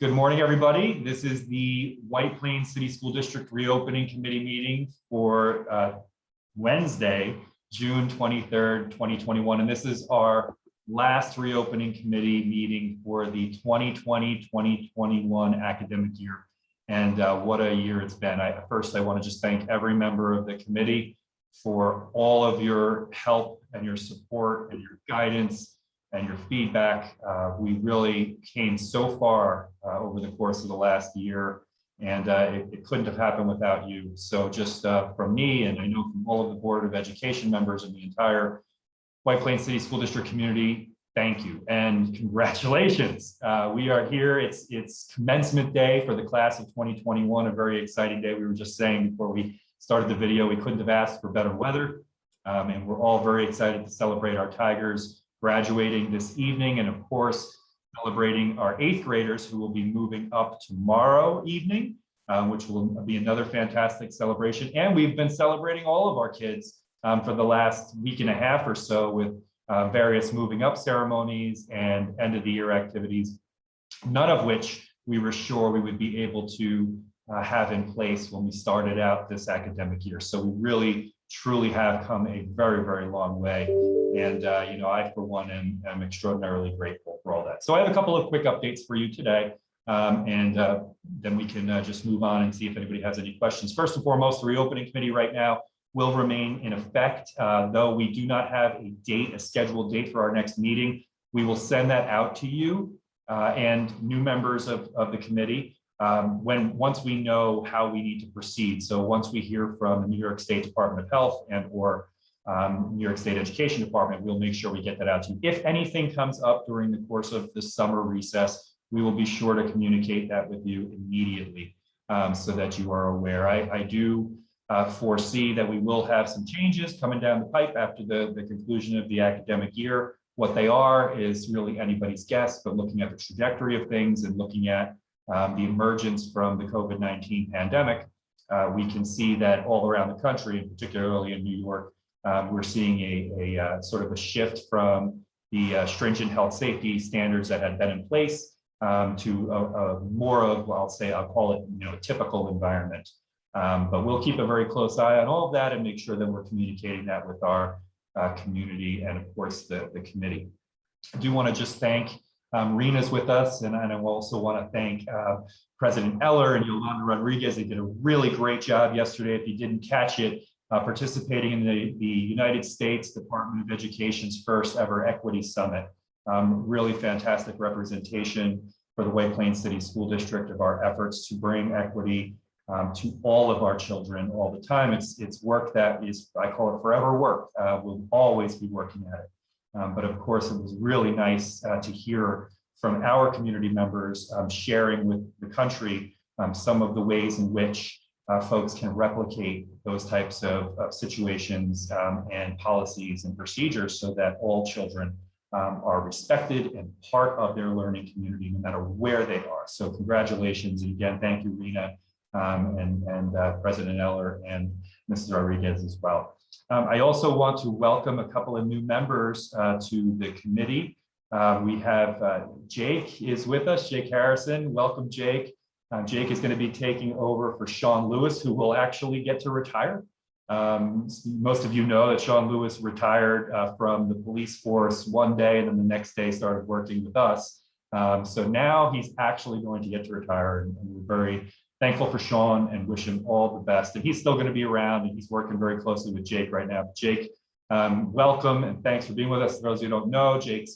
Good morning, everybody. This is the White Plains City School District Reopening Committee meeting for Wednesday, June 23rd, 2021. And this is our last reopening committee meeting for the 2020-2021 academic year. And what a year it's been. First, I want to just thank every member of the committee for all of your help and your support and your guidance and your feedback. We really came so far over the course of the last year, and it couldn't have happened without you. So just from me, and I know from all of the Board of Education members and the entire White Plains City School District community, thank you and congratulations. We are here. It's commencement day for the class of 2021, a very exciting day. We were just saying before we started the video, we couldn't have asked for better weather, and we're all very excited to celebrate our Tigers graduating this evening, and of course celebrating our 8th graders who will be moving up tomorrow evening, which will be another fantastic celebration. And we've been celebrating all of our kids for the last week and a half or so with various moving up ceremonies and end of the year activities, none of which we were sure we would be able to have in place when we started out this academic year. So we really truly have come a very, very long way. And, you know, I, for one, am extraordinarily grateful for all that. So I have a couple of quick updates for you today, and then we can just move on and see if anybody has any questions. First and foremost, the reopening committee right now will remain in effect, though we do not have a scheduled date for our next meeting. We will send that out to you and new members of the committee once we know how we need to proceed. So once we hear from the New York State Department of Health or New York State Education Department, we'll make sure we get that out to you. If anything comes up during the course of the summer recess, we will be sure to communicate that with you immediately so that you are aware. I do foresee that we will have some changes coming down the pipe after the conclusion of the academic year. What they are is really anybody's guess, but looking at the trajectory of things and looking at the emergence from the COVID-19 pandemic, we can see that all around the country, and particularly in New York, we're seeing a sort of a shift from the stringent health safety standards that had been in place to a more of, I'll call it, a typical environment. But we'll keep a very close eye on all of that and make sure that we're communicating that with our community and, of course, the committee. I do want to just thank Rena's with us, and I also want to thank President Eller and Yolanda Rodriguez. They did a really great job yesterday. If you didn't catch it, participating in the United States Department of Education's first ever Equity Summit. Really fantastic representation for the White Plains City School District of our efforts to bring equity to all of our children all the time. It's work that is, I call it forever work. We'll always be working at it. But of course, it was really nice to hear from our community members sharing with the country some of the ways in which folks can replicate those types of situations and policies and procedures so that all children are respected and part of their learning community, no matter where they are. So congratulations, and again, thank you, Rena, and President Eller and Mrs. Rodriguez as well. I also want to welcome a couple of new members to the committee. We have Jake is with us, Jake Harrison. Welcome, Jake. Jake is going to be taking over for Sean Lewis, who will actually get to retire. Most of you know that Sean Lewis retired from the police force one day, and then the next day started working with us. So now he's actually going to get to retire, and we're very thankful for Sean and wish him all the best. And he's still going to be around, and he's working very closely with Jake right now. Jake, welcome and thanks for being with us. For those who don't know, Jake's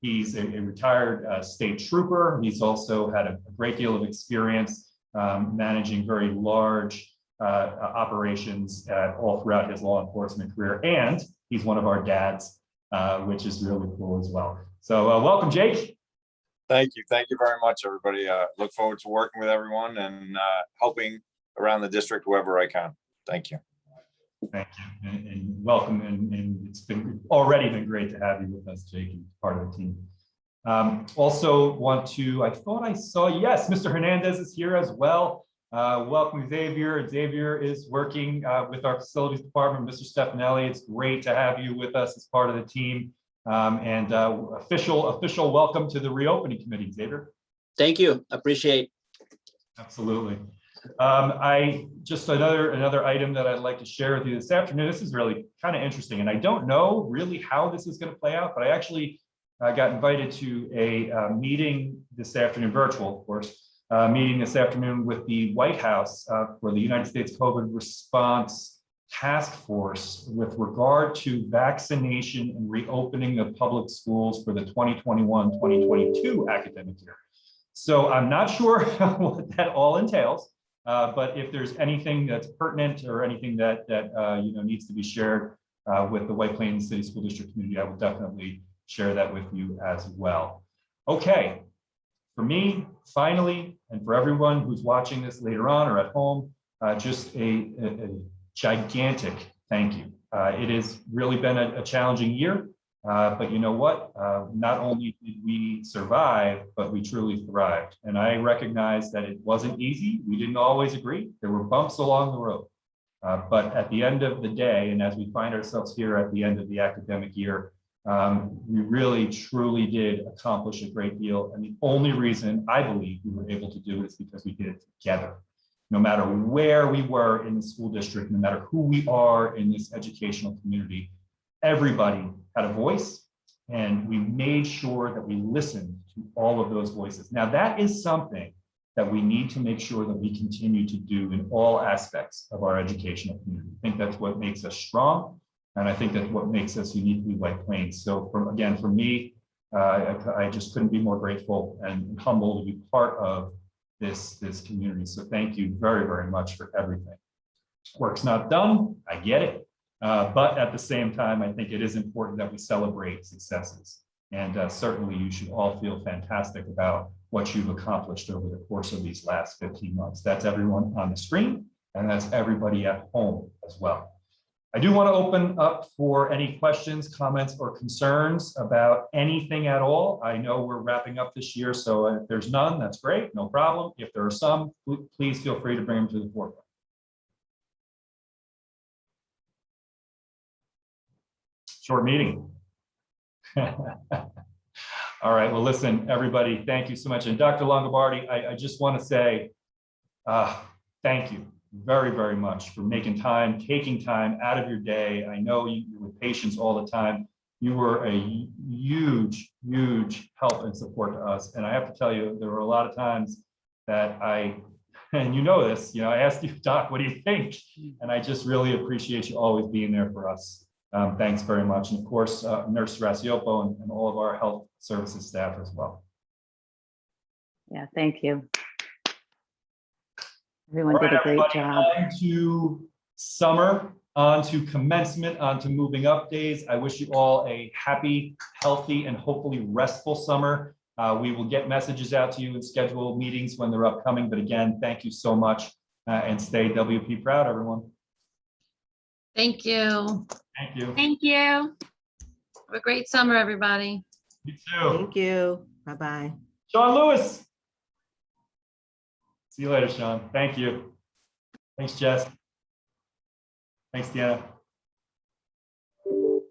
he's a retired state trooper. He's also had a great deal of experience managing very large operations all throughout his law enforcement career. And he's one of our dads, which is really cool as well. So welcome, Jake. Thank you. Thank you very much, everybody. Look forward to working with everyone and helping around the district whoever I can. Thank you. Thank you, and welcome. And it's already been great to have you with us, Jake, and part of the team. Also want to, I thought I saw, yes, Mr. Hernandez is here as well. Welcome, Xavier. Xavier is working with our facilities department, Mr. Stefanelli. It's great to have you with us as part of the team. And official welcome to the reopening committee, Xavier. Thank you. Appreciate. Absolutely. Just another item that I'd like to share with you this afternoon. This is really kind of interesting, and I don't know really how this is going to play out, but I actually got invited to a meeting this afternoon, virtual, of course, meeting this afternoon with the White House for the United States COVID Response Task Force with regard to vaccination and reopening of public schools for the 2021-2022 academic year. So I'm not sure what that all entails, but if there's anything that's pertinent or anything that needs to be shared with the White Plains City School District community, I will definitely share that with you as well. Okay, for me, finally, and for everyone who's watching this later on or at home, just a gigantic thank you. It has really been a challenging year, but you know what? Not only did we survive, but we truly thrived. And I recognize that it wasn't easy. We didn't always agree. There were bumps along the road. But at the end of the day, and as we find ourselves here at the end of the academic year, we really, truly did accomplish a great deal. And the only reason I believe we were able to do it is because we did it together. No matter where we were in the school district, no matter who we are in this educational community, everybody had a voice, and we made sure that we listened to all of those voices. Now, that is something that we need to make sure that we continue to do in all aspects of our educational community. I think that's what makes us strong. And I think that's what makes us uniquely White Plains. So again, for me, I just couldn't be more grateful and humbled to be part of this community. So thank you very, very much for everything. Work's not done, I get it. But at the same time, I think it is important that we celebrate successes. And certainly you should all feel fantastic about what you've accomplished over the course of these last 15 months. That's everyone on the screen, and that's everybody at home as well. I do want to open up for any questions, comments, or concerns about anything at all. I know we're wrapping up this year, so if there's none, that's great, no problem. If there are some, please feel free to bring them to the forefront. Short meeting. All right, well, listen, everybody, thank you so much. And Dr. Longobardi, I just want to say thank you very, very much for making time, taking time out of your day. I know you were with patients all the time. You were a huge, huge help and support to us. And I have to tell you, there were a lot of times that and you know this, I asked you, Doc, what do you think? And I just really appreciate you always being there for us. Thanks very much. And of course, Nurse Rasiopo and all of our health services staff as well. Yeah, thank you. Everyone did a great job. On to summer, on to commencement, on to moving up days. I wish you all a happy, healthy, and hopefully restful summer. We will get messages out to you and schedule meetings when they're upcoming. But again, thank you so much, and stay WP proud, everyone. Thank you. Thank you. Thank you. Have a great summer, everybody. You too. Thank you. Bye-bye. Sean Lewis. See you later, Sean. Thank you. Thanks, Jess. Thanks, Deanna.